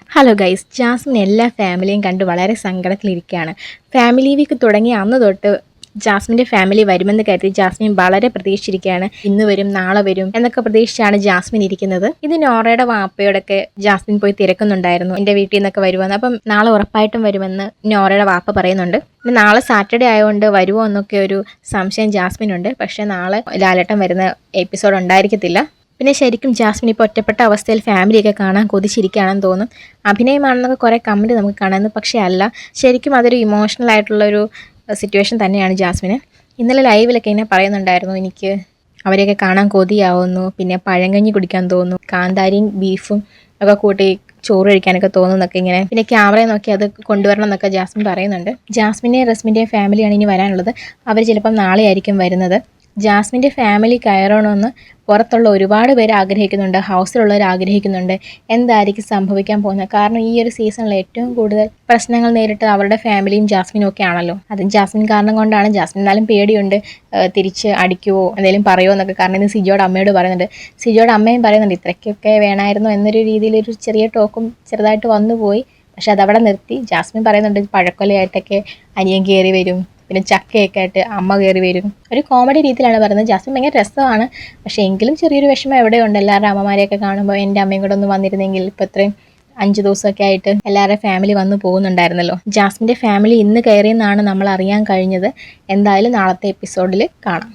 Hello guys, Jasmine എല്ലാ ഫാമിലിയും കണ്ട് വളരെ സങ്കടത്തിലിരിക്കുകയാണ്. ഫാമിലി വീക്ക് തുടങ്ങിയ അന്ന് തൊട്ട് ജാസ്മിൻ്റെ ഫാമിലി വരുമെന്ന് കരുതി ജാസ്മിൻ വളരെ പ്രതീക്ഷിച്ചിരിക്കുകയാണ്. ഇന്ന് വരും, നാളെ വരും എന്നൊക്കെ പ്രതീക്ഷിച്ചാണ് ജാസ്മിൻ ഇരിക്കുന്നത്. ഇത് നോറയുടെ വാപ്പയോടൊക്കെ ജാസ്മിൻ പോയി തിരക്കുന്നുണ്ടായിരുന്നു, എൻ്റെ വീട്ടിൽ നിന്നൊക്കെ വരുമെന്ന്. അപ്പം നാളെ ഉറപ്പായിട്ടും വരുമെന്ന് നോറയുടെ വാപ്പ പറയുന്നുണ്ട്. പിന്നെ നാളെ സാറ്റർഡേ ആയതുകൊണ്ട് വരുമോ എന്നൊക്കെ ഒരു സംശയം ജാസ്മിനുണ്ട്. പക്ഷേ നാളെ ലാലേട്ടൻ വരുന്ന എപ്പിസോഡ് ഉണ്ടായിരിക്കത്തില്ല. പിന്നെ ശരിക്കും ജാസ്മിൻ ഇപ്പോൾ ഒറ്റപ്പെട്ട അവസ്ഥയിൽ ഫാമിലിയൊക്കെ കാണാൻ കൊതിച്ചിരിക്കുകയാണെന്ന് തോന്നും. അഭിനയമാണെന്നൊക്കെ കുറേ കമൻറ്റ് നമുക്ക് കാണാമെന്ന്, പക്ഷേ അല്ല, ശരിക്കും അതൊരു ഇമോഷണൽ ആയിട്ടുള്ളൊരു സിറ്റുവേഷൻ തന്നെയാണ് ജാസ്മിന്. ഇന്നലെ ലൈവിലൊക്കെ ഇങ്ങനെ പറയുന്നുണ്ടായിരുന്നു, എനിക്ക് അവരെയൊക്കെ കാണാൻ കൊതിയാവുന്നു, പിന്നെ പഴങ്കഞ്ഞി കുടിക്കാൻ തോന്നുന്നു, കാന്താരിയും ബീഫും ഒക്കെ കൂട്ടി ചോറ് കഴിക്കാനൊക്കെ തോന്നുന്നൊക്കെ ഇങ്ങനെ. പിന്നെ ക്യാമറയെ നോക്കി അത് കൊണ്ടുവരണം എന്നൊക്കെ ജാസ്മിൻ പറയുന്നുണ്ട്. ജാസ്മിൻ്റെയും റസ്മിൻ്റെയും ഫാമിലിയാണ് ഇനി വരാനുള്ളത്. അവർ ചിലപ്പം നാളെ ആയിരിക്കും വരുന്നത്. ജാസ്മിൻ്റെ ഫാമിലി കയറണമെന്ന് പുറത്തുള്ള ഒരുപാട് പേര് ആഗ്രഹിക്കുന്നുണ്ട്, ഹൗസിലുള്ളവർ ആഗ്രഹിക്കുന്നുണ്ട്. എന്തായിരിക്കും സംഭവിക്കാൻ പോകുന്നത്? കാരണം ഈ ഒരു സീസണിൽ ഏറ്റവും കൂടുതൽ പ്രശ്നങ്ങൾ നേരിട്ട് അവരുടെ ഫാമിലിയും ജാസ്മിനും ഒക്കെ ആണല്ലോ. അതും ജാസ്മിൻ കാരണം കൊണ്ടാണ്. ജാസ്മിൻ എന്നാലും പേടിയുണ്ട്, തിരിച്ച് അടിക്കുവോ എന്തെങ്കിലും പറയുമോ എന്നൊക്കെ. കാരണം ഇന്ന് സിജോയുടെ അമ്മയോട് പറയുന്നുണ്ട്, സിജോയുടെ അമ്മയും പറയുന്നുണ്ട് ഇത്രയ്ക്കൊക്കെ വേണമായിരുന്നു എന്നൊരു രീതിയിലൊരു ചെറിയ ടോക്കും ചെറുതായിട്ട് വന്നുപോയി. പക്ഷെ അതവിടെ നിർത്തി. ജാസ്മിൻ പറയുന്നുണ്ട് പഴക്കൊലയായിട്ടൊക്കെ അനിയൻ കയറി വരും, പിന്നെ ചക്കയൊക്കെ ആയിട്ട് അമ്മ കയറി വരും. ഒരു കോമഡി രീതിയിലാണ് പറയുന്നത്. ജാസ്മിൻ ഭയങ്കര രസമാണ്, പക്ഷേ എങ്കിലും ചെറിയൊരു വിഷമം എവിടെയുണ്ട്. എല്ലാവരുടെ അമ്മമാരെയൊക്കെ കാണുമ്പോൾ എൻ്റെ അമ്മയും കൂടെ ഒന്ന് വന്നിരുന്നെങ്കിൽ ഇപ്പോൾ ഇത്രയും 5 ദിവസമൊക്കെ ആയിട്ട് എല്ലാവരുടെ ഫാമിലി വന്നു പോകുന്നുണ്ടായിരുന്നല്ലോ. ജാസ്മിൻ്റെ ഫാമിലി ഇന്ന് കയറിയെന്നാണ് നമ്മൾ അറിയാൻ കഴിഞ്ഞത്. എന്തായാലും നാളത്തെ എപ്പിസോഡിൽ കാണാം.